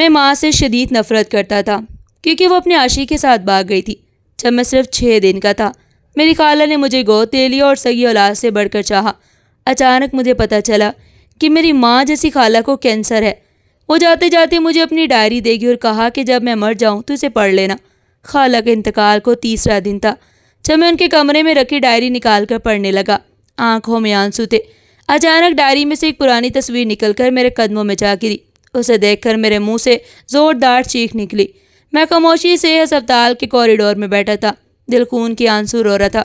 میں ماں سے شدید نفرت کرتا تھا کیونکہ وہ اپنے عاشق کے ساتھ بھاگ گئی تھی جب میں صرف 6 دن کا تھا۔ میری خالہ نے مجھے گود لے لیا اور سگی اولاد سے بڑھ کر چاہا۔ اچانک مجھے پتہ چلا کہ میری ماں جیسی خالہ کو کینسر ہے۔ وہ جاتے جاتے مجھے اپنی ڈائری دے گی اور کہا کہ جب میں مر جاؤں تو اسے پڑھ لینا۔ خالہ کے انتقال کو 3 دن تھا جب میں ان کے کمرے میں رکھی ڈائری نکال کر پڑھنے لگا۔ آنکھوں میں آنسو تھے۔ اچانک ڈائری میں سے ایک پرانی تصویر نکل کر میرے قدموں میں جا گری۔ اسے دیکھ کر میرے منہ سے زوردار چیخ نکلی۔ میں خاموشی سے ہسپتال کے کوریڈور میں بیٹھا تھا، دل خون کے آنسو رو رہا تھا۔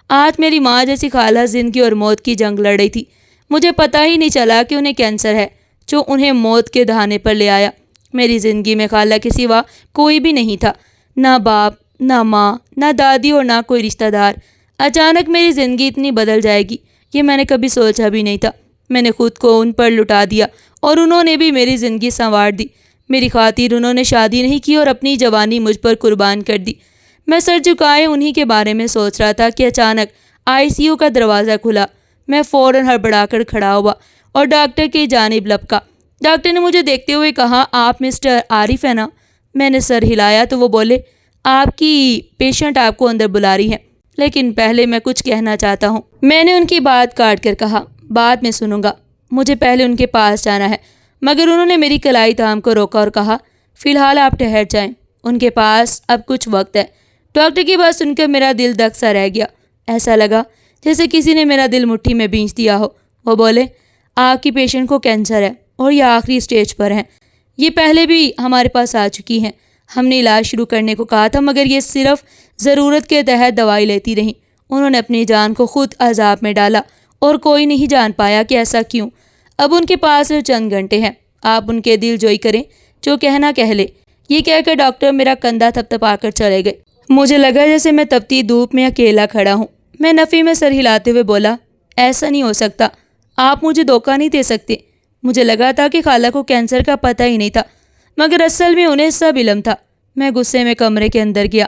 آج میری ماں جیسی خالہ زندگی اور موت کی جنگ لڑ رہی تھی۔ مجھے پتہ ہی نہیں چلا کہ انہیں کینسر ہے جو انہیں موت کے دہانے پر لے آیا۔ میری زندگی میں خالہ کے سوا کوئی بھی نہیں تھا، نہ باپ، نہ ماں، نہ دادی اور نہ کوئی رشتہ دار۔ اچانک میری زندگی اتنی بدل جائے گی یہ میں نے کبھی سوچا بھی نہیں تھا۔ میں نے خود کو ان پر لٹا دیا اور انہوں نے بھی میری زندگی سنوار دی۔ میری خاطر انہوں نے شادی نہیں کی اور اپنی جوانی مجھ پر قربان کر دی۔ میں سر جھکائے انہی کے بارے میں سوچ رہا تھا کہ اچانک ICU کا دروازہ کھلا۔ میں فوراً ہڑبڑا کر کھڑا ہوا اور ڈاکٹر کی جانب لپکا۔ ڈاکٹر نے مجھے دیکھتے ہوئے کہا، آپ مسٹر عارف ہیں نا؟ میں نے سر ہلایا تو وہ بولے، آپ کی پیشنٹ آپ کو اندر بلا رہی ہے، لیکن پہلے میں کچھ کہنا چاہتا ہوں۔ میں نے ان کی بات کاٹ کر کہا، بعد میں سنوں گا، مجھے پہلے ان کے پاس جانا ہے۔ مگر انہوں نے میری کلائی تھام کو روکا اور کہا، فی الحال آپ ٹھہر جائیں، ان کے پاس اب کچھ وقت ہے۔ ڈاکٹر کی بات سن کر میرا دل دک سا رہ گیا۔ ایسا لگا جیسے کسی نے میرا دل مٹھی میں بھینچ دیا ہو۔ وہ بولے، آپ کی پیشنٹ کو کینسر ہے اور یہ آخری سٹیج پر ہیں۔ یہ پہلے بھی ہمارے پاس آ چکی ہیں۔ ہم نے علاج شروع کرنے کو کہا تھا مگر یہ صرف ضرورت کے تحت دوائی لیتی رہیں۔ انہوں نے اپنی جان کو خود عذاب میں ڈالا اور کوئی نہیں جان پایا کہ ایسا کیوں۔ اب ان کے پاس چند گھنٹے ہیں، آپ ان کے دل جوئی کریں، جو کہنا کہہ لے۔ یہ کہہ کر ڈاکٹر میرا کندھا تھپتھپا کر چلے گئے۔ مجھے لگا جیسے میں تپتی دھوپ میں اکیلا کھڑا ہوں۔ میں نفی میں سر ہلاتے ہوئے بولا، ایسا نہیں ہو سکتا، آپ مجھے دھوکہ نہیں دے سکتے۔ مجھے لگا تھا کہ خالہ کو کینسر کا پتہ ہی نہیں تھا، مگر اصل میں انہیں سب علم تھا۔ میں غصے میں کمرے کے اندر گیا۔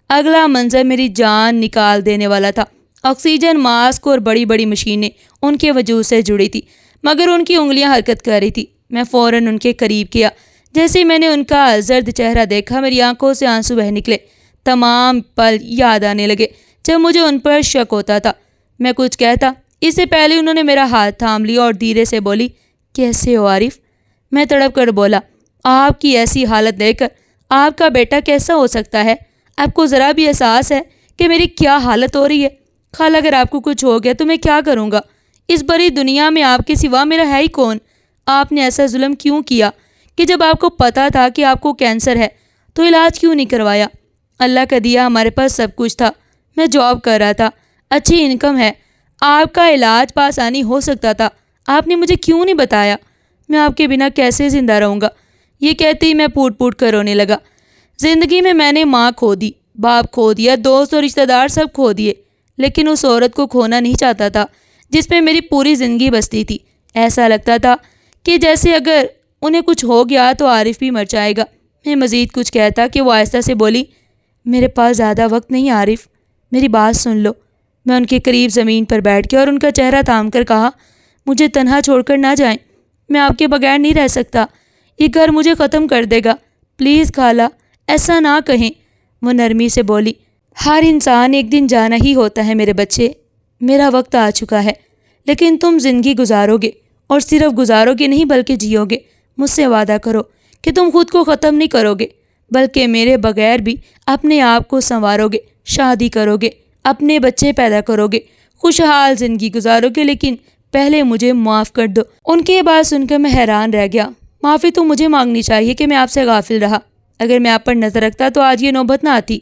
اگلا منظر میری جان نکال دینے والا تھا۔ آکسیجن ماسک اور بڑی بڑی مشینیں ان کے وجود سے جڑی تھی، مگر ان کی انگلیاں حرکت کر رہی تھی۔ میں فوراً ان کے قریب گیا۔ جیسے ہی میں نے ان کا زرد چہرہ دیکھا، میری آنکھوں سے آنسو بہہ نکلے۔ تمام پل یاد آنے لگے جب مجھے ان پر شک ہوتا تھا۔ میں کچھ کہتا اس سے پہلے انہوں نے میرا ہاتھ تھام لیا اور دھیرے سے بولی، کیسے ہو عارف؟ میں تڑپ کر بولا، آپ کی ایسی حالت دیکھ کر آپ کا بیٹا کیسا ہو سکتا ہے؟ آپ کو ذرا بھی احساس ہے کہ میری کیا حالت ہو رہی ہے؟ خالہ، اگر آپ کو کچھ ہو گیا تو میں کیا کروں گا؟ اس بڑی دنیا میں آپ کے سوا میرا ہے ہی کون؟ آپ نے ایسا ظلم کیوں کیا کہ جب آپ کو پتہ تھا کہ آپ کو کینسر ہے تو علاج کیوں نہیں کروایا؟ اللہ کا دیا ہمارے پاس سب کچھ تھا۔ میں جاب کر رہا تھا، اچھی انکم ہے، آپ کا علاج بآسانی ہو سکتا تھا۔ آپ نے مجھے کیوں نہیں بتایا؟ میں آپ کے بنا کیسے زندہ رہوں گا؟ یہ کہتے ہی میں پھوٹ پھوٹ کر رونے لگا۔ زندگی میں نے ماں کھو دی، باپ کھو دیا، دوست اور رشتہ دار سب کھو دیے، لیکن اس عورت کو کھونا نہیں چاہتا تھا جس میں میری پوری زندگی بستی تھی۔ ایسا لگتا تھا کہ جیسے اگر انہیں کچھ ہو گیا تو عارف بھی مر جائے گا۔ میں مزید کچھ کہتا کہ وہ آہستہ سے بولی، میرے پاس زیادہ وقت نہیں عارف، میری بات سن لو۔ میں ان کے قریب زمین پر بیٹھ کے اور ان کا چہرہ تھام کر کہا، مجھے تنہا چھوڑ کر نہ جائیں، میں آپ کے بغیر نہیں رہ سکتا، یہ گھر مجھے ختم کر دے گا، پلیز خالہ ایسا نہ کہیں۔ وہ نرمی سے بولی، ہر انسان ایک دن جانا ہی ہوتا ہے میرے بچے، میرا وقت آ چکا ہے، لیکن تم زندگی گزارو گے، اور صرف گزارو گے نہیں بلکہ جیو گے۔ مجھ سے وعدہ کرو کہ تم خود کو ختم نہیں کرو گے، بلکہ میرے بغیر بھی اپنے آپ کو سنوارو گے، شادی کرو گے، اپنے بچے پیدا کرو گے، خوشحال زندگی گزارو گے، لیکن پہلے مجھے معاف کر دو۔ ان کی یہ بات سن کر میں حیران رہ گیا۔ معافی تو مجھے مانگنی چاہیے کہ میں آپ سے غافل رہا، اگر میں آپ پر نظر رکھتا تو آج یہ نوبت نہ آتی۔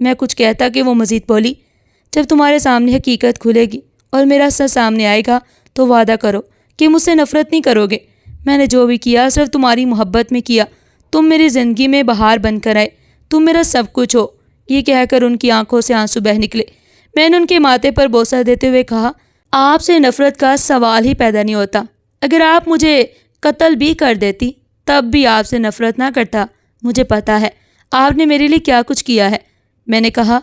میں کچھ کہتا کہ وہ مزید بولی، جب تمہارے سامنے حقیقت کھلے گی اور میرا سر سامنے آئے گا تو وعدہ کرو کہ مجھ سے نفرت نہیں کرو گے۔ میں نے جو بھی کیا صرف تمہاری محبت میں کیا، تم میری زندگی میں بہار بن کر آئے، تم میرا سب کچھ ہو۔ یہ کہہ کر ان کی آنکھوں سے آنسو بہہ نکلے۔ میں نے ان کے ماتھے پر بوسہ دیتے ہوئے کہا، آپ سے نفرت کا سوال ہی پیدا نہیں ہوتا، اگر آپ مجھے قتل بھی کر دیتی تب بھی آپ سے نفرت نہ کرتا۔ مجھے پتہ ہے آپ نے میرے لیے کیا کچھ کیا ہے۔ میں نے کہا،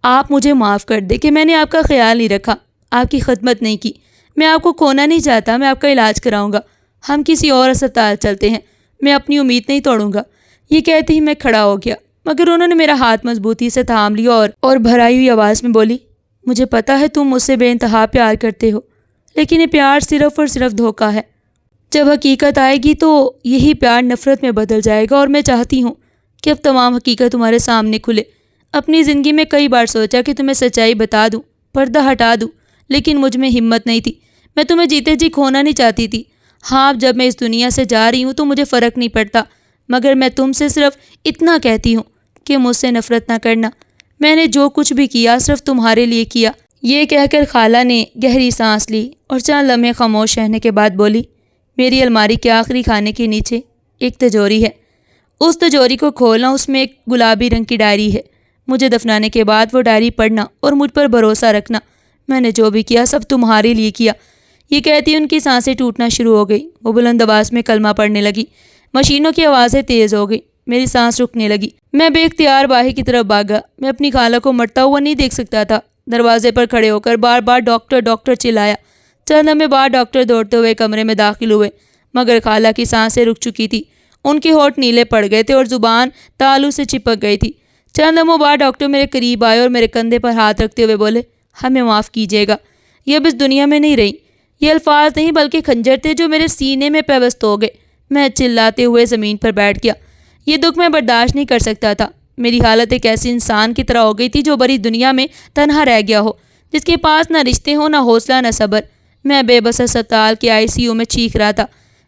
آپ مجھے معاف کر دے کہ میں نے آپ کا خیال نہیں رکھا، آپ کی خدمت نہیں کی۔ میں آپ کو کھونا نہیں چاہتا، میں آپ کا علاج کراؤں گا، ہم کسی اور اسپتال چلتے ہیں، میں اپنی امید نہیں توڑوں گا۔ یہ کہتے ہی میں کھڑا ہو گیا، مگر انہوں نے میرا ہاتھ مضبوطی سے تھام لیا اور بھرائی ہوئی آواز میں بولی، مجھے پتا ہے تم مجھ سے بے انتہا پیار کرتے ہو، لیکن یہ پیار صرف اور صرف دھوکہ ہے۔ جب حقیقت آئے گی تو یہی پیار نفرت میں بدل جائے گا، اور میں چاہتی ہوں کہ اب تمام حقیقت تمہارے سامنے کھلے۔ اپنی زندگی میں کئی بار سوچا کہ تمہیں سچائی بتا دوں، پردہ ہٹا دوں، لیکن مجھ میں ہمت نہیں تھی۔ میں تمہیں جیتے جی کھونا نہیں چاہتی تھی۔ ہاں، اب جب میں اس دنیا سے جا رہی ہوں تو مجھے فرق نہیں پڑتا، مگر میں تم سے صرف اتنا کہتی ہوں کہ مجھ سے نفرت نہ کرنا۔ میں نے جو کچھ بھی کیا صرف تمہارے لیے کیا۔ یہ کہہ کر خالہ نے گہری سانس لی اور چند لمحے خاموش رہنے کے بعد بولی، میری الماری کے آخری کھانے کے نیچے ایک تجوری ہے، اس تجوری کو کھولنا، اس میں ایک گلابی رنگ کی ڈائری ہے۔ مجھے دفنانے کے بعد وہ ڈائری پڑھنا اور مجھ پر بھروسہ رکھنا۔ میں نے جو بھی کیا سب تمہارے لیے کیا۔ یہ کہتی ان کی سانسیں ٹوٹنا شروع ہو گئی۔ وہ بلند آواز میں کلمہ پڑھنے لگی۔ مشینوں کی آوازیں تیز ہو گئی، میری سانس رکنے لگی۔ میں بے اختیار باہر کی طرف بھاگا۔ میں اپنی خالہ کو مرتا ہوا نہیں دیکھ سکتا تھا۔ دروازے پر کھڑے ہو کر بار بار ڈاکٹر ڈاکٹر چلایا۔ چند لمحے بعد ڈاکٹر دوڑتے ہوئے کمرے میں داخل ہوئے، مگر خالہ کی سانسیں رک چکی تھی۔ ان کے ہونٹ نیلے پڑ گئے تھے اور زبان تالو سے چپک گئی تھی۔ چند لمحوں بعد ڈاکٹر میرے قریب آئے اور میرے کندھے پر ہاتھ رکھتے ہوئے بولے، ہمیں معاف کیجیے گا، یہ اب اس دنیا میں نہیں رہی۔ یہ الفاظ نہیں بلکہ خنجر تھے جو میرے سینے میں پیوست ہو گئے۔ میں چلاتے ہوئے زمین پر بیٹھ گیا۔ یہ دکھ میں برداشت نہیں کر سکتا تھا۔ میری حالت ایک ایسی انسان کی طرح ہو گئی تھی جو بڑی دنیا میں تنہا رہ گیا ہو، جس کے پاس نہ رشتے ہوں، نہ حوصلہ، نہ صبر۔ میں بے بس اسپتال کے ICU میں چیخ رہا تھا،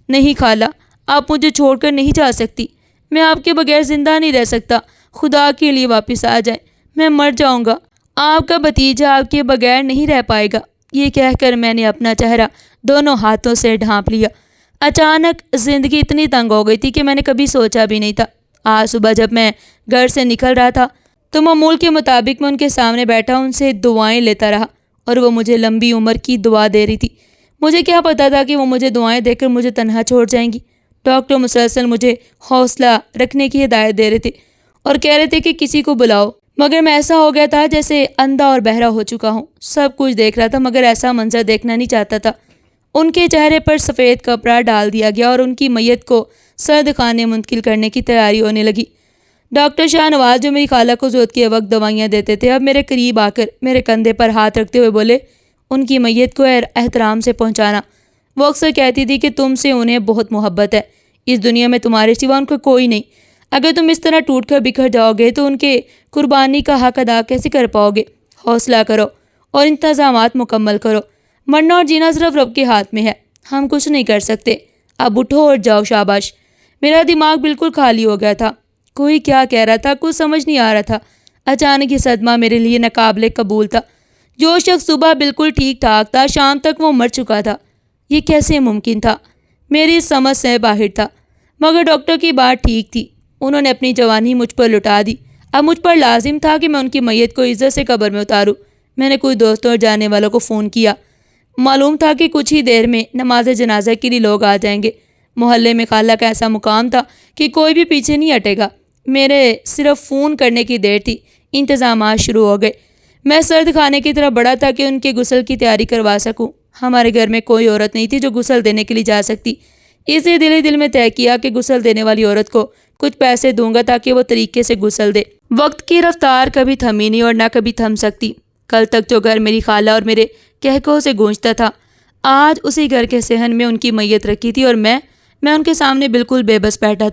نہیں خالہ، آپ مجھے چھوڑ کر نہیں جا سکتی۔ میں آپ کے بغیر زندہ نہیں رہ سکتا۔ خدا کے لیے واپس آ جائیں، میں مر جاؤں گا۔ آپ کا بھتیجا آپ کے بغیر نہیں رہ پائے گا۔ یہ کہہ کر میں نے اپنا چہرہ دونوں ہاتھوں سے ڈھانپ لیا۔ اچانک زندگی اتنی تنگ ہو گئی تھی کہ میں نے کبھی سوچا بھی نہیں تھا۔ آج صبح جب میں گھر سے نکل رہا تھا تو معمول کے مطابق میں ان کے سامنے بیٹھا ان سے دعائیں لیتا رہا، اور وہ مجھے لمبی عمر کی دعا دے رہی تھی۔ مجھے کیا پتا تھا کہ وہ مجھے دعائیں دے کر مجھے تنہا چھوڑ جائیں گی۔ ڈاکٹر مسلسل مجھے حوصلہ رکھنے کی ہدایت دے رہے تھے اور کہہ رہے تھے کہ کسی کو بلاؤ، مگر میں ایسا ہو گیا تھا جیسے اندھا اور بہرا ہو چکا ہوں۔ سب کچھ دیکھ رہا تھا مگر ایسا منظر دیکھنا نہیں چاہتا تھا۔ ان کے چہرے پر سفید کپڑا ڈال دیا گیا اور ان کی میت کو سرد خانے منتقل کرنے کی تیاری ہونے لگی۔ ڈاکٹر شاہ نواز جو میری خالہ کو ضرورت کے وقت دوائیاں دیتے تھے، اب میرے قریب آ کر میرے کندھے پر ہاتھ رکھتے ہوئے بولے، ان کی میت کو احترام سے پہنچانا۔ وہ اکثر کہتی تھی کہ تم سے انہیں بہت محبت ہے، اس دنیا میں تمہارے سوا ان کو کوئی نہیں۔ اگر تم اس طرح ٹوٹ کر بکھر جاؤ گے تو ان کے قربانی کا حق ادا کیسے کر پاؤ گے؟ حوصلہ کرو اور انتظامات مکمل کرو۔ مرنا اور جینا صرف رب کے ہاتھ میں ہے، ہم کچھ نہیں کر سکتے۔ اب اٹھو اور جاؤ، شاباش۔ میرا دماغ بالکل خالی ہو گیا تھا۔ کوئی کیا کہہ رہا تھا کچھ سمجھ نہیں آ رہا تھا۔ اچانک یہ صدمہ میرے لیے ناقابل قبول تھا۔ جو شخص صبح بالکل ٹھیک ٹھاک تھا، شام تک وہ مر چکا تھا۔ یہ کیسے ممکن تھا؟ میری سمجھ سے باہر تھا۔ مگر ڈاکٹر کی بات ٹھیک تھی، انہوں نے اپنی جوانی مجھ پر لٹا دی۔ اب مجھ پر لازم تھا کہ میں ان کی میت کو عزت سے قبر میں اتاروں۔ میں نے کچھ دوستوں اور جانے والوں کو فون کیا۔ معلوم تھا کہ کچھ ہی دیر میں نماز جنازہ کے لیے لوگ آ جائیں گے۔ محلے میں خالہ کا ایسا مقام تھا کہ کوئی بھی پیچھے نہیں ہٹے گا۔ میرے صرف فون کرنے کی دیر تھی، انتظامات شروع ہو گئے۔ میں سرد خانے کی طرف بڑھا تھا کہ ان کے غسل کی تیاری کروا سکوں۔ ہمارے گھر میں کوئی عورت نہیں تھی جو غسل دینے کے لیے جا سکتی، اس لیے دل ہی دل میں طے کیا کہ غسل دینے والی عورت کو کچھ پیسے دوں گا تاکہ وہ طریقے سے غسل دے۔ وقت کی رفتار کبھی تھمی نہیں اور نہ کبھی تھم سکتی۔ کل تک جو گھر میری خالہ اور میرے کہکہوں سے گونجتا تھا، آج اسی گھر کے صحن میں ان کی میت رکھی تھی، اور میں ان کے سامنے بالکل بے بس بیٹھا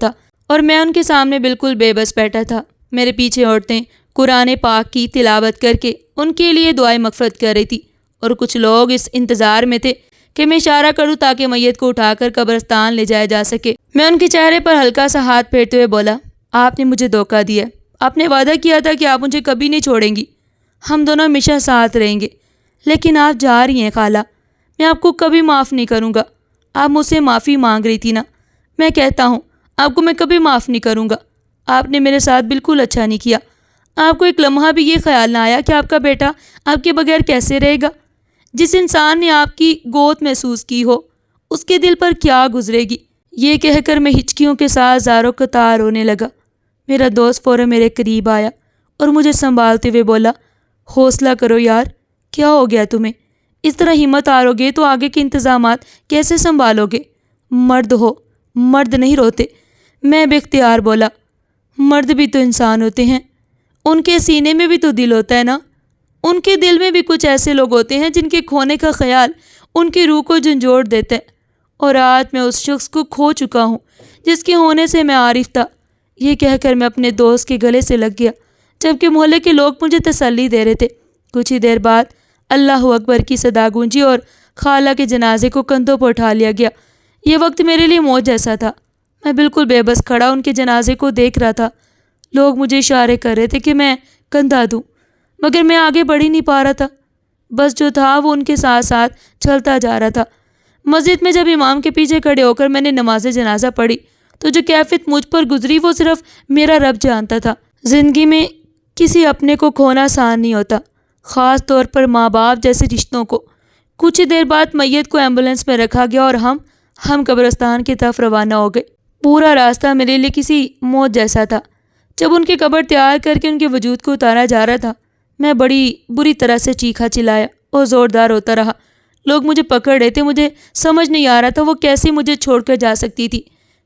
تھا۔ میرے پیچھے عورتیں قرآن پاک کی تلاوت کر کے ان کے لیے دعائیں مغفرت کر رہی تھی، اور کچھ لوگ اس انتظار میں تھے کہ میں اشارہ کروں تاکہ میت کو اٹھا کر قبرستان لے جایا جا سکے۔ میں ان کے چہرے پر ہلکا سا ہاتھ پھیرتے ہوئے بولا، آپ نے مجھے دھوکہ دیا۔ آپ نے وعدہ کیا تھا کہ آپ مجھے کبھی نہیں چھوڑیں گی، ہم دونوں ہمیشہ ساتھ رہیں گے، لیکن آپ جا رہی ہیں خالہ، میں آپ کو کبھی معاف نہیں کروں گا۔ آپ مجھ سے معافی مانگ رہی تھی نا، میں کہتا ہوں آپ کو میں کبھی معاف نہیں کروں گا۔ آپ نے میرے ساتھ بالکل اچھا نہیں کیا۔ آپ کو ایک لمحہ بھی یہ خیال نہ آیا کہ آپ کا بیٹا آپ کے بغیر کیسے رہے گا؟ جس انسان نے آپ کی گود محسوس کی ہو، اس کے دل پر کیا گزرے گی؟ یہ کہہ کر میں ہچکیوں کے ساتھ زاروں قطار رونے لگا۔ میرا دوست فوراً میرے قریب آیا اور مجھے سنبھالتے ہوئے بولا، حوصلہ کرو یار، کیا ہو گیا تمہیں؟ اس طرح ہمت ہارو گے تو آگے کے انتظامات کیسے سنبھالو گے؟ مرد ہو، مرد نہیں روتے۔ میں بے اختیار بولا، مرد بھی تو انسان ہوتے ہیں، ان کے سینے میں بھی تو دل ہوتا ہے نا، ان کے دل میں بھی کچھ ایسے لوگ ہوتے ہیں جن کے کھونے کا خیال ان کی روح کو جھنجھوڑ دیتا ہے، اور آج میں اس شخص کو کھو چکا ہوں جس کے ہونے سے میں عارف تھا۔ یہ کہہ کر میں اپنے دوست کے گلے سے لگ گیا، جبکہ محلے کے لوگ مجھے تسلی دے رہے تھے۔ کچھ ہی دیر بعد اللہ اکبر کی صدا گونجی اور خالہ کے جنازے کو کندھوں پر اٹھا لیا گیا۔ یہ وقت میرے لیے موت جیسا تھا۔ میں بالکل بے بس کھڑا ان کے جنازے کو دیکھ رہا تھا۔ لوگ مجھے اشارے کر رہے تھے کہ میں کندھا دوں، مگر میں آگے بڑھ ہی نہیں پا رہا تھا۔ بس جو تھا وہ ان کے ساتھ ساتھ چلتا جا رہا تھا۔ مسجد میں جب امام کے پیچھے کھڑے ہو کر میں نے نماز جنازہ پڑھی تو جو کیفیت مجھ پر گزری وہ صرف میرا رب جانتا تھا۔ زندگی میں کسی اپنے کو کھونا آسان نہیں ہوتا، خاص طور پر ماں باپ جیسے رشتوں کو۔ کچھ ہی دیر بعد میت کو ایمبولینس میں رکھا گیا اور ہم قبرستان کی طرف روانہ ہو گئے۔ پورا راستہ میرے لیے کسی موت جیسا تھا۔ جب ان کی قبر تیار کر کے ان کے وجود کو اتارا جا رہا تھا، میں بڑی بری طرح سے چیخا چلایا اور زوردار ہوتا رہا۔ لوگ مجھے پکڑ رہے تھے، مجھے سمجھ نہیں آ رہا تھا وہ کیسے مجھے چھوڑ کر جا سکتی تھی۔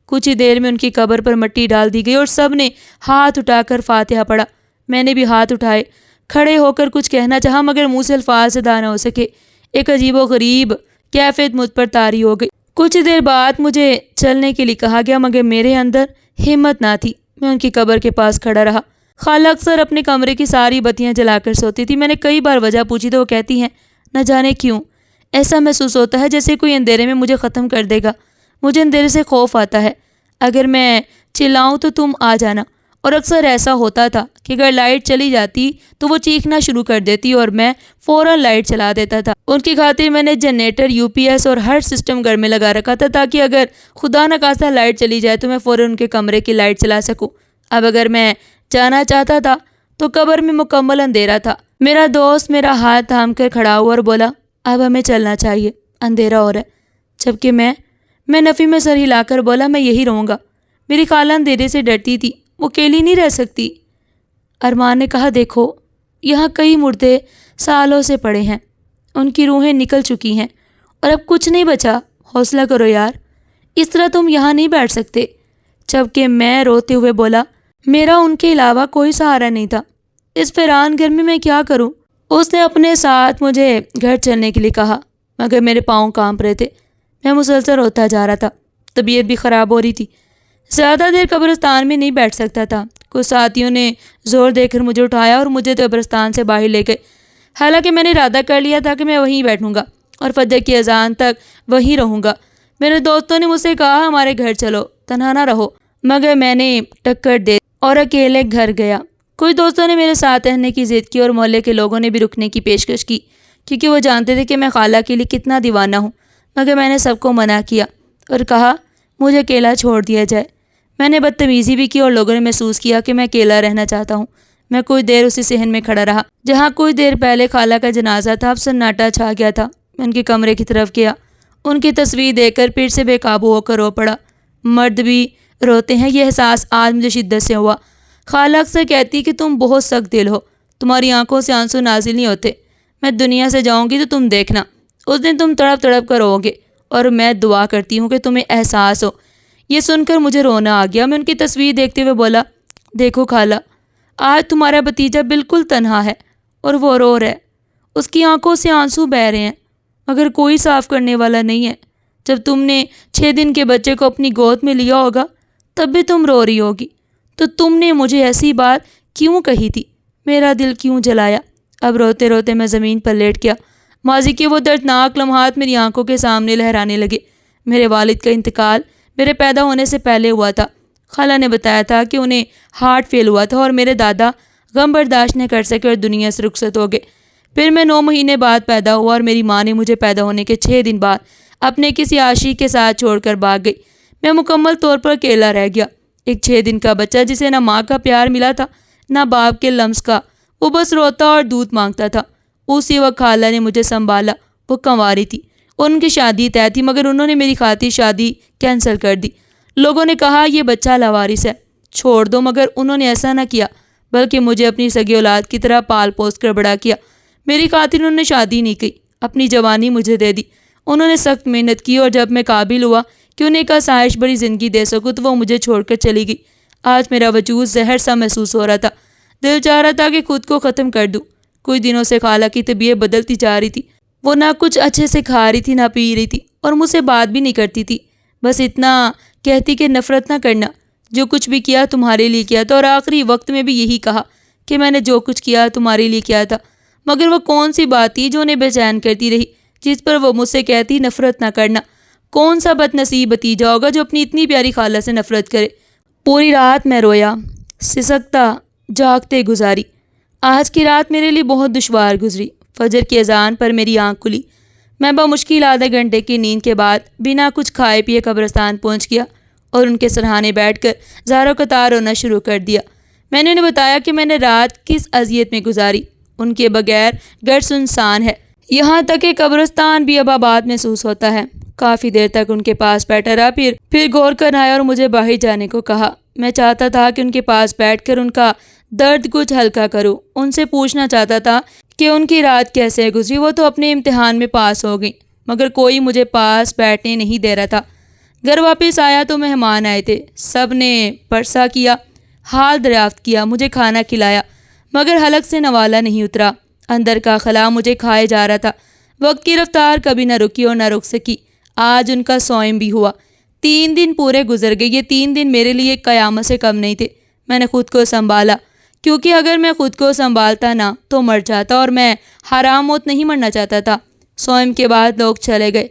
کچھ ہی دیر میں ان کی قبر پر مٹی ڈال دی گئی اور سب نے ہاتھ اٹھا کر فاتحہ پڑھا۔ میں نے بھی ہاتھ اٹھائے، کھڑے ہو کر کچھ کہنا چاہا مگر منہ سے الفاظ ادا نہ ہو سکے۔ ایک عجیب و غریب کیفیت مجھ پر طاری ہو گئی۔ کچھ دیر بعد مجھے چلنے کے لیے کہا گیا مگر میرے اندر ہمت نہ تھی۔ میں ان کی قبر کے پاس کھڑا رہا۔ خالہ اکثر اپنے کمرے کی ساری بتیاں جلا کر سوتی تھی۔ میں نے کئی بار وجہ پوچھی تو وہ کہتی ہیں، نہ جانے کیوں ایسا محسوس ہوتا ہے جیسے کوئی اندھیرے میں مجھے ختم کر دے گا۔ مجھے اندھیرے سے خوف آتا ہے، اگر میں چلاؤں تو تم آ جانا۔ اور اکثر ایسا ہوتا تھا کہ اگر لائٹ چلی جاتی تو وہ چیخنا شروع کر دیتی اور میں فوراً لائٹ چلا دیتا تھا۔ ان کی خاطر میں نے جنریٹر، یو پی ایس اور ہر سسٹم گھر میں لگا رکھا تھا تاکہ اگر خدا نخواستہ لائٹ چلی جائے تو میں فوراً ان کے کمرے کی لائٹ چلا سکوں۔ اب اگر میں جانا چاہتا تھا تو قبر میں مکمل اندھیرا تھا۔ میرا دوست میرا ہاتھ تھام کر کھڑا ہوا اور بولا، اب ہمیں چلنا چاہیے، اندھیرا ہو رہا ہے۔ جبکہ میں نفی میں سر ہلا کر بولا، میں یہی رہوں گا۔ میری خالہ اندھیرے سے ڈرتی تھی، وہ اکیلی نہیں رہ سکتی۔ ارمان نے کہا، دیکھو یہاں کئی مردے سالوں سے پڑے ہیں، ان کی روحیں نکل چکی ہیں اور اب کچھ نہیں بچا، حوصلہ کرو یار، اس طرح تم یہاں نہیں بیٹھ سکتے۔ جبکہ میں روتے ہوئے بولا، میرا ان کے علاوہ کوئی سہارا نہیں تھا، اس ویران گھر میں کیا کروں۔ اس نے اپنے ساتھ مجھے گھر چلنے کے لیے کہا مگر میرے پاؤں کانپ رہے تھے۔ میں مسلسل روتا جا رہا تھا، طبیعت بھی خراب ہو رہی تھی، زیادہ دیر قبرستان میں نہیں بیٹھ سکتا تھا۔ کچھ ساتھیوں نے زور دے کر مجھے اٹھایا اور مجھے قبرستان سے باہر لے گئے، حالانکہ میں نے ارادہ کر لیا تھا کہ میں وہیں بیٹھوں گا اور فجر کی اذان تک وہیں رہوں گا۔ میرے دوستوں نے مجھ سے کہا، ہمارے گھر چلو، تنہا نہ رہو، مگر میں نے ٹکر دے اور اکیلے گھر گیا۔ کچھ دوستوں نے میرے ساتھ رہنے کی ضد کی اور محلے کے لوگوں نے بھی رکنے کی پیشکش کی کیونکہ وہ جانتے تھے کہ میں خالہ کے لیے کتنا دیوانہ ہوں، مگر میں نے سب کو منع کیا اور کہا مجھے اکیلا چھوڑ دیا جائے۔ میں نے بدتمیزی بھی کی اور لوگوں نے محسوس کیا کہ میں اکیلا رہنا چاہتا ہوں۔ میں کچھ دیر اسی صحن میں کھڑا رہا جہاں کچھ دیر پہلے خالہ کا جنازہ تھا۔ اب سناٹا چھا گیا تھا۔ میں ان کے کمرے کی طرف گیا، ان کی تصویر دیکھ کر پھر سے بے قابو ہو کر رو پڑا۔ مرد بھی روتے ہیں، یہ احساس آج مجھے شدت سے ہوا۔ خالہ اکثر کہتی کہ تم بہت سخت دل ہو، تمہاری آنکھوں سے آنسو نازل نہیں ہوتے، میں دنیا سے جاؤں گی تو تم دیکھنا، اس دن تم تڑپ تڑپ کر رو گے اور میں دعا کرتی ہوں کہ تمہیں احساس ہو۔ یہ سن کر مجھے رونا آ گیا۔ میں ان کی تصویر دیکھتے ہوئے بولا، دیکھو خالہ، آج تمہارا بھتیجا بالکل تنہا ہے اور وہ رو رہا ہے، اس کی آنکھوں سے آنسو بہہ رہے ہیں مگر کوئی صاف کرنے والا نہیں ہے۔ جب تم نے 6 دن کے بچے کو اپنی گود میں لیا ہوگا تب بھی تم رو رہی ہوگی، تو تم نے مجھے ایسی بات کیوں کہی تھی، میرا دل کیوں جلایا۔ اب روتے روتے میں زمین پر لیٹ گیا۔ ماضی کے وہ دردناک لمحات میری آنکھوں کے سامنے لہرانے لگے۔ میرے والد کا انتقال میرے پیدا ہونے سے پہلے ہوا تھا۔ خالہ نے بتایا تھا کہ انہیں ہارٹ فیل ہوا تھا اور میرے دادا غم برداشت نہ کر سکے اور دنیا سے رخصت ہو گئے۔ پھر میں 9 مہینے بعد پیدا ہوا اور میری ماں نے مجھے پیدا ہونے کے 6 دن بعد اپنے کسی عاشق کے ساتھ چھوڑ کر بھاگ گئی۔ میں مکمل طور پر اکیلا رہ گیا، ایک 6 دن کا بچہ جسے نہ ماں کا پیار ملا تھا نہ باپ کے لمس کا، وہ بس روتا اور دودھ مانگتا تھا۔ اسی وقت خالہ نے مجھے سنبھالا، وہ کنواری تھی، ان کی شادی طے تھی مگر انہوں نے میری خاطر شادی کینسل کر دی۔ لوگوں نے کہا یہ بچہ لاوارث ہے، چھوڑ دو، مگر انہوں نے ایسا نہ کیا بلکہ مجھے اپنی سگی اولاد کی طرح پال پوس کر بڑا کیا۔ میری خاطر انہوں نے شادی نہیں کی، اپنی جوانی مجھے دے دی۔ انہوں نے سخت محنت کی اور جب میں قابل ہوا کہ انہیں ایک آسائش بڑی زندگی دے سکوں تو وہ مجھے چھوڑ کر چلی گئی۔ آج میرا وجود زہر سا محسوس ہو رہا تھا۔ دل چاہ رہا تھا کہ خود کو ختم کر دوں۔ کچھ دنوں سے خالہ کی طبیعت بدلتی جا رہی تھی۔ وہ نہ کچھ اچھے سے کھا رہی تھی نہ پی رہی تھی اور مجھ سے بات بھی نہیں کرتی تھی۔ بس اتنا کہتی کہ نفرت نہ کرنا، جو کچھ بھی کیا تمہارے لیے کیا تھا، اور آخری وقت میں بھی یہی کہا کہ میں نے جو کچھ کیا تمہارے لیے کیا تھا۔ مگر وہ کون سی بات تھی جو انہیں بے چین کرتی رہی، جس پر وہ مجھ سے کہتی نفرت نہ کرنا؟ کون سا بد نصیب بھتیجا ہوگا جو اپنی اتنی پیاری خالہ سے نفرت کرے؟ پوری رات میں رویا، سسکتا جاگتے گزاری۔ آج کی رات میرے لیے بہت دشوار گزری۔ فجر کی اذان پر میری آنکھ کھلی۔ میں بمشکل آدھے گھنٹے کی نیند کے بعد بنا کچھ کھائے پیے قبرستان پہنچ گیا اور ان کے سرہانے بیٹھ کر زاروں قطار رونا شروع کر دیا۔ میں نے انہیں بتایا کہ میں نے رات کس اذیت میں گزاری۔ ان کے بغیر گھر سنسان ہے، یہاں تک کہ قبرستان بھی اب آباد محسوس ہوتا ہے۔ کافی دیر تک ان کے پاس بیٹھا رہا، پھر غور کر آیا اور مجھے باہر جانے کو کہا۔ میں چاہتا تھا کہ ان کے پاس بیٹھ کر ان کا درد کچھ ہلکا کروں، ان سے پوچھنا چاہتا تھا کہ ان کی رات کیسے گزری۔ وہ تو اپنے امتحان میں پاس ہو گئی، مگر کوئی مجھے پاس بیٹھنے نہیں دے رہا تھا۔ گھر واپس آیا تو مہمان آئے تھے، سب نے پرسہ کیا، حال دریافت کیا، مجھے کھانا کھلایا، مگر حلق سے نوالا نہیں اترا۔ اندر کا خلا مجھے کھائے جا رہا تھا۔ وقت کی رفتار کبھی نہ رکی اور نہ رک سکی۔ آج ان کا صوم بھی ہوا۔ 3 دن پورے گزر گئے۔ یہ 3 دن میرے لیے قیامت سے کم نہیں تھے۔ میں نے خود کو سنبھالا، کیونکہ اگر میں خود کو سنبھالتا نہ تو مر جاتا، اور میں حرام موت نہیں مرنا چاہتا تھا۔ صوم کے بعد لوگ چلے گئے۔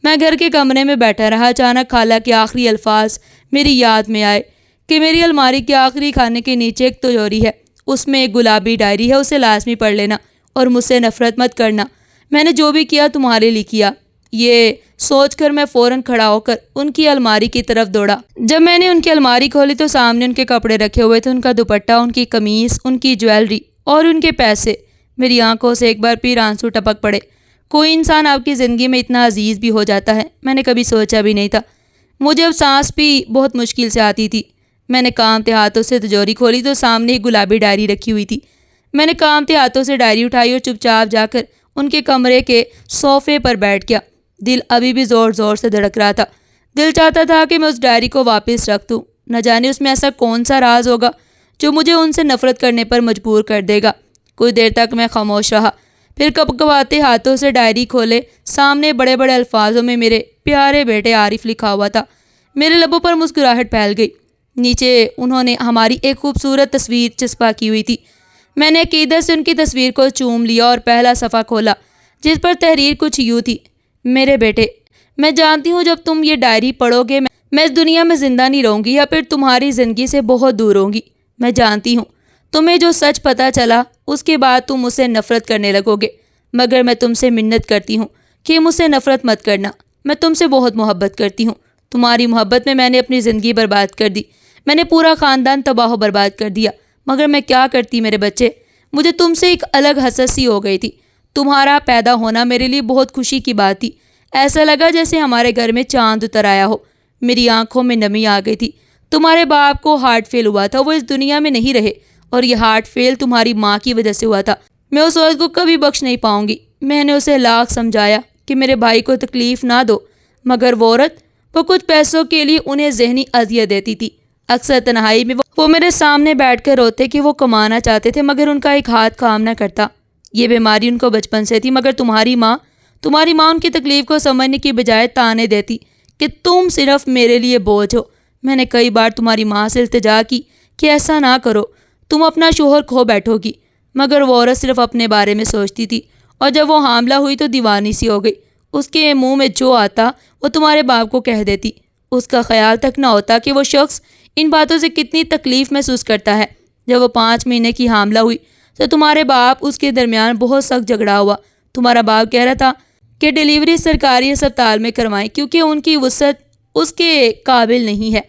میں گھر کے کمرے میں بیٹھا رہا۔ اچانک خالہ کے آخری الفاظ میری یاد میں آئے کہ میری الماری کے آخری کھانے کے نیچے ایک تجوری ہے، اس میں ایک گلابی ڈائری ہے، اسے لازمی پڑھ لینا اور مجھ سے نفرت مت کرنا۔ میں نے جو بھی کیا تمہارے لیے کیا۔ یہ سوچ کر میں فوراً کھڑا ہو کر ان کی الماری کی طرف دوڑا۔ جب میں نے ان کی الماری کھولی تو سامنے ان کے کپڑے رکھے ہوئے تھے، ان کا دوپٹہ، ان کی قمیص، ان کی جویلری اور ان کے پیسے۔ میری آنکھوں سے ایک بار پھر آنسو ٹپک پڑے۔ کوئی انسان آپ کی زندگی میں اتنا عزیز بھی ہو جاتا ہے، میں نے کبھی سوچا بھی نہیں تھا۔ مجھے اب سانس بھی بہت مشکل سے آتی تھی۔ میں نے کانپتے ہاتھوں سے تجوری کھولی تو سامنے ایک گلابی ڈائری رکھی ہوئی تھی۔ میں نے کانپتے ہاتھوں سے ڈائری اٹھائی اور چپ چاپ جا کر ان کے کمرے کے صوفے پر بیٹھ گیا۔ دل ابھی بھی زور زور سے دھڑک رہا تھا۔ دل چاہتا تھا کہ میں اس ڈائری کو واپس رکھ دوں۔ نہ جانے اس میں ایسا کون سا راز ہوگا جو مجھے ان سے نفرت کرنے پر مجبور کر دے گا۔ کچھ دیر تک میں خاموش رہا، پھر کپکپاتے ہاتھوں سے ڈائری کھولے۔ سامنے بڑے بڑے الفاظوں میں میرے پیارے بیٹے عارف لکھا ہوا تھا۔ میرے لبوں پر مسکراہٹ پھیل گئی۔ نیچے انہوں نے ہماری ایک خوبصورت تصویر چسپاں کی ہوئی تھی۔ میں نے عقیدت سے ان کی تصویر کو چوم لیا اور پہلا صفحہ کھولا، جس پر تحریر کچھ یوں تھی: میرے بیٹے، میں جانتی ہوں جب تم یہ ڈائری پڑھو گے میں اس دنیا میں زندہ نہیں رہوں گی، یا پھر تمہاری زندگی سے بہت دور ہوں گی۔ میں جانتی ہوں تمہیں جو سچ پتہ چلا اس کے بعد تم مجھ سے نفرت کرنے لگو گے، مگر میں تم سے منت کرتی ہوں کہ مجھ سے نفرت مت کرنا۔ میں تم سے بہت محبت کرتی ہوں۔ تمہاری محبت میں نے اپنی زندگی برباد کر دی۔ میں نے پورا خاندان تباہ و برباد کر دیا، مگر میں کیا کرتی میرے بچے؟ مجھے تم سے ایک الگ حسرت سی ہو گئی تھی۔ تمہارا پیدا ہونا میرے لیے بہت خوشی کی بات تھی۔ ایسا لگا جیسے ہمارے گھر میں چاند اتر آیا ہو۔ میری آنکھوں میں نمی آ گئی تھی۔ تمہارے باپ کو ہارٹ فیل ہوا تھا، وہ اس دنیا میں نہیں رہے، اور یہ ہارٹ فیل تمہاری ماں کی وجہ سے ہوا تھا۔ میں اس عورت کو کبھی بخش نہیں پاؤں گی۔ میں نے اسے لاکھ سمجھایا کہ میرے بھائی کو تکلیف نہ دو، مگر وہ عورت، وہ کچھ پیسوں کے لیے انہیں ذہنی اذیت دیتی تھی۔ اکثر تنہائی میں وہ میرے سامنے بیٹھ کر روتے کہ وہ کمانا چاہتے تھے مگر ان کا ایک ہاتھ کام نہ کرتا۔ یہ بیماری ان کو بچپن سے تھی، مگر تمہاری ماں ان کی تکلیف کو سمجھنے کی بجائے تانے دیتی کہ تم صرف میرے لیے بوجھ ہو۔ میں نے کئی بار تمہاری ماں سے التجا کی کہ ایسا نہ کرو، تم اپنا شوہر کھو بیٹھو گی، مگر وہ عورت صرف اپنے بارے میں سوچتی تھی، اور جب وہ حاملہ ہوئی تو دیوانی سی ہو گئی۔ اس کے منہ میں جو آتا وہ تمہارے باپ کو کہہ دیتی۔ اس کا خیال تک نہ ہوتا کہ وہ شخص ان باتوں سے کتنی تکلیف محسوس کرتا ہے۔ جب وہ 5 مہینے کی حاملہ ہوئی تو تمہارے باپ اس کے درمیان بہت سخت جھگڑا ہوا۔ تمہارا باپ کہہ رہا تھا کہ ڈیلیوری سرکاری اسپتال میں کروائیں کیونکہ ان کی وسعت اس کے قابل نہیں ہے،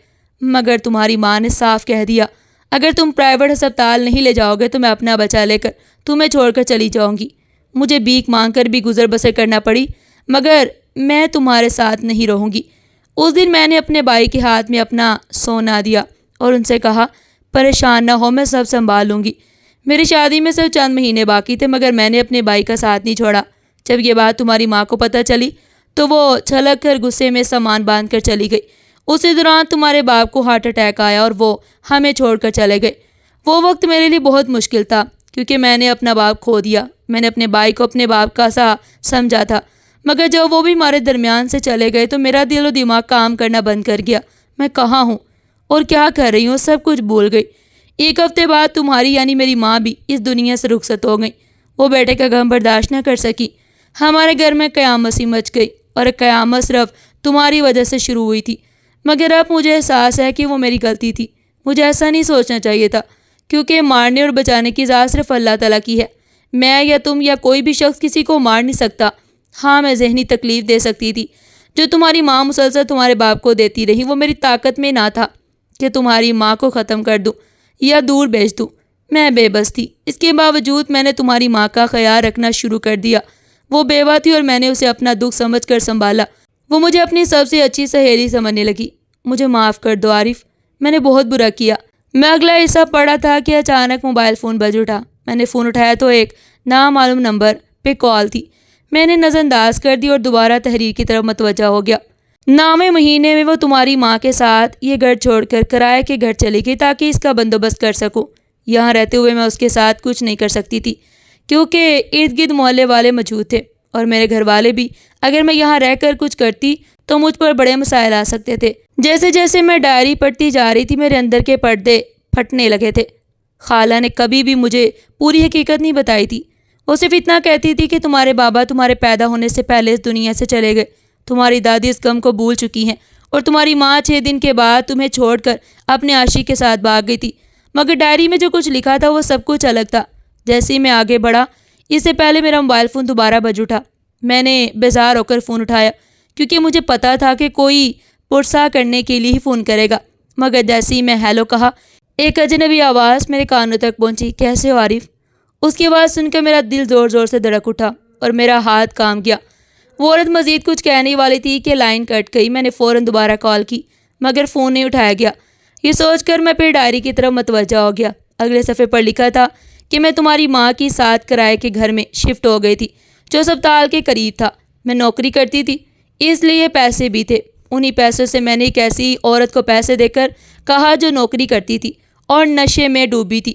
مگر تمہاری ماں نے صاف کہہ دیا اگر تم پرائیویٹ ہسپتال نہیں لے جاؤ گے تو میں اپنا بچہ لے کر تمہیں چھوڑ کر چلی جاؤں گی۔ مجھے بھیک مانگ کر بھی گزر بسر کرنا پڑی، مگر میں تمہارے ساتھ نہیں رہوں گی۔ اس دن میں نے اپنے بھائی کے ہاتھ میں اپنا سونا دیا اور ان سے کہا پریشان نہ ہو، میں سب سنبھال لوں گی۔ میری شادی میں صرف چند مہینے باقی تھے، مگر میں نے اپنے بھائی کا ساتھ نہیں چھوڑا۔ جب یہ بات تمہاری ماں کو پتہ چلی تو وہ چھلک کر غصے میں سامان باندھ کر چلی گئی۔ اسی دوران تمہارے باپ کو ہارٹ اٹیک آیا اور وہ ہمیں چھوڑ کر چلے گئے۔ وہ وقت میرے لیے بہت مشکل تھا کیونکہ میں نے اپنا باپ کھو دیا۔ میں نے اپنے بھائی کو اپنے باپ کا سا سمجھا تھا، مگر جب وہ بھی ہمارے درمیان سے چلے گئے تو میرا دل و دماغ کام کرنا بند کر گیا۔ میں کہاں ہوں اور کیا کر رہی ہوں سب کچھ بھول گئی۔ ایک ہفتے بعد تمہاری یعنی میری ماں بھی اس دنیا سے رخصت ہو گئی۔ وہ بیٹے کا غم برداشت نہ کر سکی۔ ہمارے گھر میں قیامت سی مچ گئی اور قیامت صرف تمہاری وجہ سے شروع ہوئی تھی، مگر اب مجھے احساس ہے کہ وہ میری غلطی تھی۔ مجھے ایسا نہیں سوچنا چاہیے تھا کیونکہ مارنے اور بچانے کی ذات صرف اللہ تعالیٰ کی ہے۔ میں یا تم یا کوئی بھی شخص کسی کو مار نہیں سکتا۔ ہاں، میں ذہنی تکلیف دے سکتی تھی جو تمہاری ماں مسلسل تمہارے باپ کو دیتی رہی۔ وہ میری طاقت میں نہ تھا کہ تمہاری ماں کو ختم کر دوں یا دور بھیج دوں۔ میں بے بس تھی۔ اس کے باوجود میں نے تمہاری ماں کا خیال رکھنا شروع کر دیا۔ وہ بیوہ تھی اور میں نے اسے اپنا دکھ سمجھ کر سنبھالا۔ وہ مجھے اپنی سب سے اچھی سہیلی سمجھنے لگی۔ مجھے معاف کر دو عارف، میں نے بہت برا کیا۔ میں اگلا حصہ پڑھا تھا کہ اچانک موبائل فون بج اٹھا۔ میں نے فون اٹھایا تو ایک نامعلوم نمبر پہ کال تھی۔ میں نے نظر انداز کر دی اور دوبارہ تحریر کی طرف متوجہ ہو گیا۔ نامے مہینے میں وہ تمہاری ماں کے ساتھ یہ گھر چھوڑ کر کرائے کے گھر چلی گئی تاکہ اس کا بندوبست کر سکوں۔ یہاں رہتے ہوئے میں اس کے ساتھ کچھ نہیں کر سکتی تھی کیونکہ ارد گرد محلے والے موجود تھے اور میرے گھر والے بھی۔ اگر میں یہاں رہ کر کچھ کرتی تو مجھ پر بڑے مسائل آ سکتے تھے۔ جیسے جیسے میں ڈائری پڑھتی جا رہی تھی میرے اندر کے پردے پھٹنے لگے تھے۔ خالہ نے کبھی بھی مجھے پوری حقیقت نہیں بتائی تھی۔ وہ صرف اتنا کہتی تھی کہ تمہارے بابا تمہارے پیدا ہونے سے پہلے اس دنیا سے چلے گئے۔ تمہاری دادی اس غم کو بھول چکی ہیں اور تمہاری ماں 6 دن کے بعد تمہیں چھوڑ کر اپنے عاشق کے ساتھ بھاگ گئی تھی۔ مگر ڈائری میں جو کچھ لکھا تھا وہ سب کچھ الگ تھا۔ جیسے ہی میں آگے بڑھا اس سے پہلے میرا موبائل فون دوبارہ بج اٹھا۔ میں نے بیزار ہو کر فون اٹھایا کیونکہ مجھے پتا تھا کہ کوئی پرسہ کرنے کے لیے ہی فون کرے گا۔ مگر جیسے ہی میں ہیلو کہا ایک اجنبی آواز میرے کانوں تک پہنچی، کیسے ہو عارف؟ اس کی آواز سن کر میرا دل زور زور سے دھڑک اٹھا اور میرا ہاتھ کانپ گیا۔ وہ عورت مزید کچھ کہنے والی تھی کہ لائن کٹ گئی۔ میں نے فوراً دوبارہ کال کی مگر فون نہیں اٹھایا گیا۔ یہ سوچ کر میں پھر ڈائری کی طرف متوجہ ہو گیا۔ اگلے صفحے پر لکھا تھا کہ میں تمہاری ماں کی ساتھ کرائے کے گھر میں شفٹ ہو گئی تھی جو اسپتال کے قریب تھا۔ میں نوکری کرتی تھی اس لیے پیسے بھی تھے۔ انہی پیسوں سے میں نے ایک ایسی عورت کو پیسے دے کر کہا جو نوکری کرتی تھی اور نشے میں ڈوبی تھی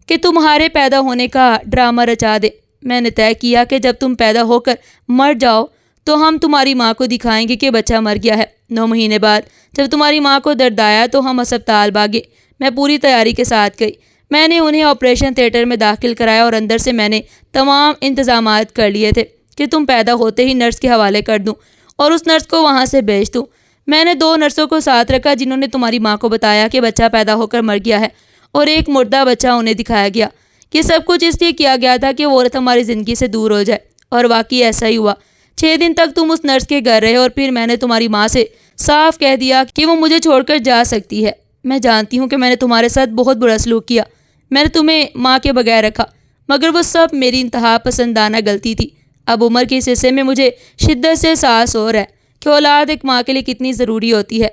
کہ تمہارے پیدا ہونے کا ڈرامہ رچا دے۔ میں نے طے کیا کہ جب تم پیدا ہو کر مر جاؤ تو ہم تمہاری ماں کو دکھائیں گے کہ بچہ مر گیا ہے۔ 9 مہینے بعد جب تمہاری ماں کو درد آیا تو ہم اسپتال بھاگے۔ میں پوری تیاری کے ساتھ گئی۔ میں نے انہیں آپریشن تھیٹر میں داخل کرایا اور اندر سے میں نے تمام انتظامات کر لیے تھے کہ تم پیدا ہوتے ہی نرس کے حوالے کر دوں اور اس نرس کو وہاں سے بھیج دوں۔ میں نے 2 نرسوں کو ساتھ رکھا جنہوں نے تمہاری ماں کو بتایا کہ بچہ پیدا ہو کر مر گیا ہے اور ایک مردہ بچہ انہیں دکھایا گیا۔ یہ سب کچھ اس لیے کیا گیا تھا کہ وہ عورت ہماری زندگی سے دور ہو جائے، اور واقعی ایسا ہی ہوا۔ 6 دن تک تم اس نرس کے گھر رہے اور پھر میں نے تمہاری ماں سے صاف کہہ دیا کہ وہ مجھے چھوڑ کر جا سکتی ہے۔ میں جانتی ہوں کہ میں نے تمہارے ساتھ بہت برا سلوک کیا۔ میں نے تمہیں ماں کے بغیر رکھا مگر وہ سب میری انتہا پسندانہ غلطی تھی۔ اب عمر کے اس حصے میں مجھے شدت سے احساس ہو رہا ہے کہ اولاد ایک ماں کے لیے کتنی ضروری ہوتی ہے۔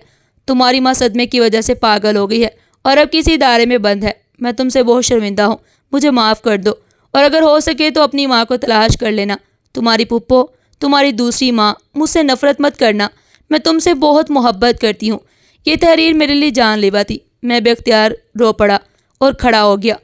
تمہاری ماں صدمے کی وجہ سے پاگل ہو گئی ہے اور اب کسی ادارے میں بند ہے۔ میں تم سے بہت شرمندہ ہوں، مجھے معاف کر دو اور اگر ہو سکے تو اپنی ماں کو تلاش کر لینا۔ تمہاری پھپھو، تمہاری دوسری ماں۔ مجھ سے نفرت مت کرنا، میں تم سے بہت محبت کرتی ہوں۔ یہ تحریر میرے لیے جان لیوا تھی۔ میں بے اختیار رو پڑا اور کھڑا ہو گیا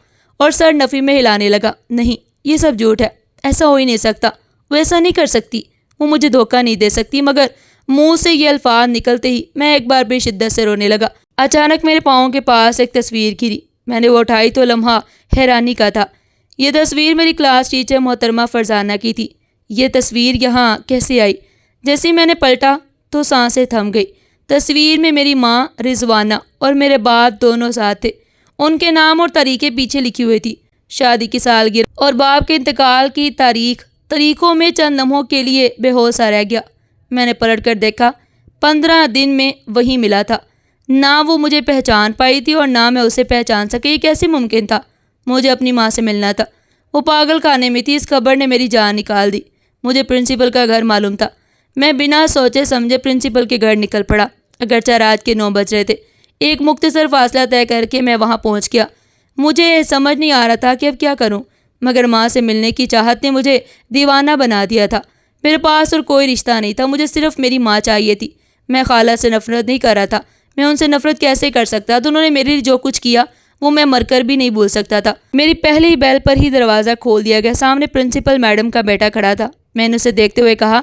اور سر نفی میں ہلانے لگا۔ نہیں، یہ سب جھوٹ ہے، ایسا ہو ہی نہیں سکتا۔ وہ ایسا نہیں کر سکتی، وہ مجھے دھوکہ نہیں دے سکتی۔ مگر منہ سے یہ الفاظ نکلتے ہی میں ایک بار بے شدت سے رونے لگا۔ اچانک میرے پاؤں کے پاس ایک تصویر گری۔ میں نے وہ اٹھائی تو لمحہ حیرانی کا تھا۔ یہ تصویر میری کلاس ٹیچر محترمہ فرزانہ کی تھی۔ یہ تصویر یہاں کیسے آئی؟ جیسے میں نے پلٹا تو سانسیں تھم گئی۔ تصویر میں میری ماں رضوانہ اور میرے باپ دونوں ساتھ تھے۔ ان کے نام اور تاریخیں پیچھے لکھی ہوئی تھی، شادی کی سالگرہ اور باپ کے انتقال کی تاریخوں میں چند لمحوں کے لیے بے ہوش سا رہ گیا۔ میں نے پلٹ کر دیکھا، 15 دن میں وہی ملا تھا۔ نہ وہ مجھے پہچان پائی تھی اور نہ میں اسے پہچان سکے۔ یہ کیسے ممکن تھا؟ مجھے اپنی ماں سے ملنا تھا۔ وہ پاگل خانے میں تھی۔ اس خبر نے میری جان نکال دی۔ مجھے پرنسپل کا گھر معلوم تھا۔ میں بنا سوچے سمجھے پرنسپل کے گھر نکل پڑا، اگرچہ رات کے 9 بج رہے تھے۔ ایک مختصر فاصلہ طے کر کے میں وہاں پہنچ گیا۔ مجھے سمجھ نہیں آ رہا تھا کہ اب کیا کروں، مگر ماں سے ملنے کی چاہت نے مجھے دیوانہ بنا دیا تھا۔ میرے پاس اور کوئی رشتہ نہیں تھا، مجھے صرف میری ماں چاہیے تھی۔ میں خالہ سے نفرت نہیں کر رہا تھا، میں ان سے نفرت کیسے کر سکتا تھا؟ انہوں نے میرے لیے جو کچھ کیا وہ میں مر کر بھی نہیں بھول سکتا تھا۔ میری پہلی بیل پر ہی دروازہ کھول دیا گیا۔ سامنے پرنسپل میڈم کا بیٹا کھڑا تھا۔ میں نے اسے دیکھتے ہوئے کہا،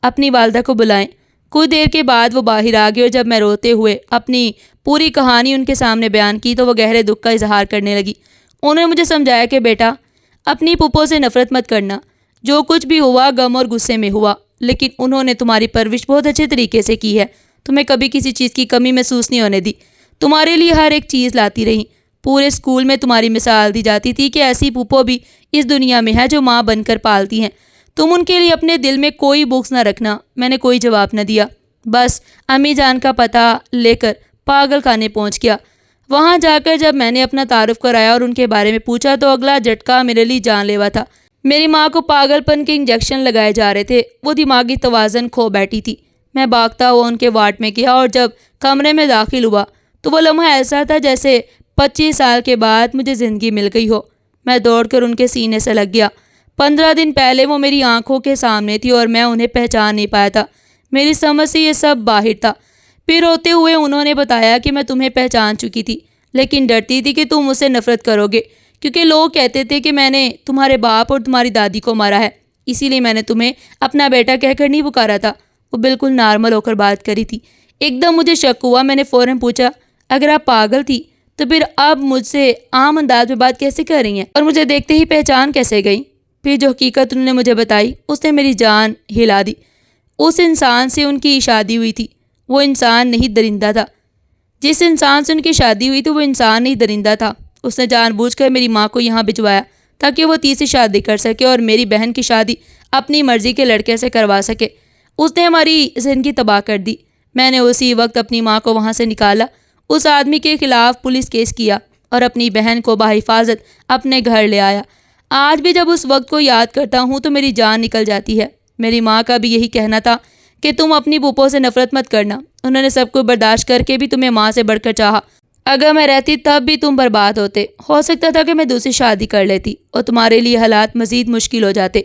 اپنی والدہ کو بلائیں۔ کچھ دیر کے بعد وہ باہر آ گئے اور جب میں روتے ہوئے اپنی پوری کہانی ان کے سامنے بیان کی تو وہ گہرے دکھ کا اظہار کرنے لگی۔ انہوں نے مجھے سمجھایا کہ بیٹا، اپنی پھپھو سے نفرت مت کرنا، جو کچھ بھی ہوا غم اور غصے میں ہوا، لیکن انہوں نے تمہاری پرورش بہت اچھے طریقے سے کی ہے، تمہیں کبھی کسی چیز کی کمی محسوس نہیں ہونے دی، تمہارے لیے ہر ایک چیز لاتی رہی۔ پورے اسکول میں تمہاری مثال دی جاتی تھی کہ ایسی پھپھو بھی اس دنیا میں ہے جو ماں بن کر پالتی ہیں۔ تم ان کے لیے اپنے دل میں کوئی بغض نہ رکھنا۔ میں نے کوئی جواب نہ دیا، بس امی جان کا پتہ لے کر پاگل خانے پہنچ گیا۔ وہاں جا کر جب میں نے اپنا تعارف کرایا اور ان کے بارے میں پوچھا تو اگلا جھٹکا میرے لیے جان لیوا تھا۔ میری ماں کو پاگل پن کے انجیکشن لگائے جا رہے تھے، وہ دماغی توازن کھو بیٹھی تھی۔ میں بھاگتا ہوا ان کے وارڈ میں گیا اور جب کمرے میں داخل ہوا تو وہ لمحہ ایسا تھا جیسے 25 سال کے بعد مجھے زندگی مل گئی ہو۔ میں دوڑ کر ان کے سینے سے لگ گیا۔ 15 دن پہلے وہ میری آنکھوں کے سامنے تھی اور میں انہیں پہچان نہیں پایا تھا۔ میری سمجھ سے یہ سب باہر تھا۔ پھر روتے ہوئے انہوں نے بتایا کہ میں تمہیں پہچان چکی تھی، لیکن ڈرتی تھی کہ تم مجھ سے نفرت کرو گے، کیونکہ لوگ کہتے تھے کہ میں نے تمہارے باپ اور تمہاری دادی کو مارا ہے، اسی لیے میں نے تمہیں اپنا بیٹا کہہ کر نہیں پکارا تھا۔ وہ بالکل نارمل ہو کر بات کری تھی۔ ایک دم مجھے شک ہوا۔ میں نے فوراً پوچھا، اگر آپ پاگل تھی تو پھر اب مجھ سے عام انداز میں بات کیسے کر رہی ہیں اور مجھے دیکھتے ہی پہچان کیسے گئی؟ پھر جو حقیقت انہوں نے مجھے بتائی اس نے میری جان ہلا دی۔ اس انسان سے ان کی شادی ہوئی تھی، وہ انسان نہیں درندہ تھا۔ جس انسان سے ان کی شادی ہوئی تھی وہ انسان نہیں درندہ تھا۔ اس نے جان بوجھ کر میری ماں کو یہاں بھجوایا تاکہ وہ تیسری شادی کر سکے اور میری بہن کی شادی اپنی مرضی کے لڑکے سے کروا سکے۔ اس نے ہماری زندگی تباہ کر دی۔ میں نے اسی وقت اپنی ماں کو وہاں سے نکالا، اس آدمی کے خلاف پولیس کیس کیا اور اپنی بہن کو بحفاظت اپنے گھر لے آیا۔ آج بھی جب اس وقت کو یاد کرتا ہوں تو میری جان نکل جاتی ہے۔ میری ماں کا بھی یہی کہنا تھا کہ تم اپنی پھپھو سے نفرت مت کرنا، انہوں نے سب کو برداشت کر کے بھی تمہیں ماں سے بڑھ کر چاہا۔ اگر میں رہتی تب بھی تم برباد ہوتے، ہو سکتا تھا کہ میں دوسری شادی کر لیتی اور تمہارے لیے حالات مزید مشکل ہو جاتے۔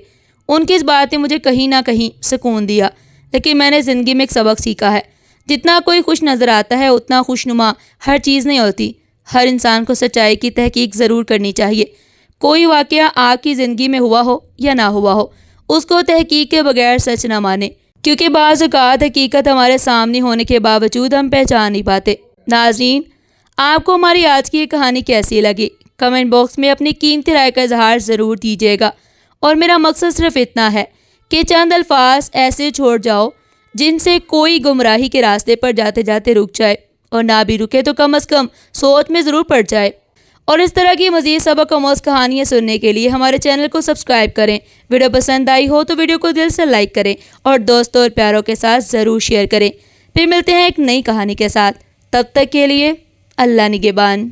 ان کی اس بات نے مجھے کہیں نہ کہیں سکون دیا، لیکن میں نے زندگی میں ایک سبق سیکھا ہے، جتنا کوئی خوش نظر آتا ہے اتنا خوشنما ہر چیز نہیں ہوتی۔ ہر انسان کو سچائی کی تحقیق ضرور کرنی چاہیے۔ کوئی واقعہ آپ کی زندگی میں ہوا ہو یا نہ ہوا ہو، اس کو تحقیق کے بغیر سچ نہ مانیں، کیونکہ بعض اوقات حقیقت ہمارے سامنے ہونے کے باوجود ہم پہچان نہیں پاتے۔ ناظرین، آپ کو ہماری آج کی یہ کہانی کیسی لگی؟ کمنٹ باکس میں اپنی قیمتی رائے کا اظہار ضرور دیجیے گا، اور میرا مقصد صرف اتنا ہے کہ چند الفاظ ایسے چھوڑ جاؤ جن سے کوئی گمراہی کے راستے پر جاتے جاتے رک جائے، اور نہ بھی رکے تو کم از کم سوچ میں ضرور پڑ جائے۔ اور اس طرح کی مزید سبق آموز کہانیاں سننے کے لیے ہمارے چینل کو سبسکرائب کریں۔ ویڈیو پسند آئی ہو تو ویڈیو کو دل سے لائک کریں اور دوستوں اور پیاروں کے ساتھ ضرور شیئر کریں۔ پھر ملتے ہیں ایک نئی کہانی کے ساتھ، تب تک کے لیے اللہ نگہبان۔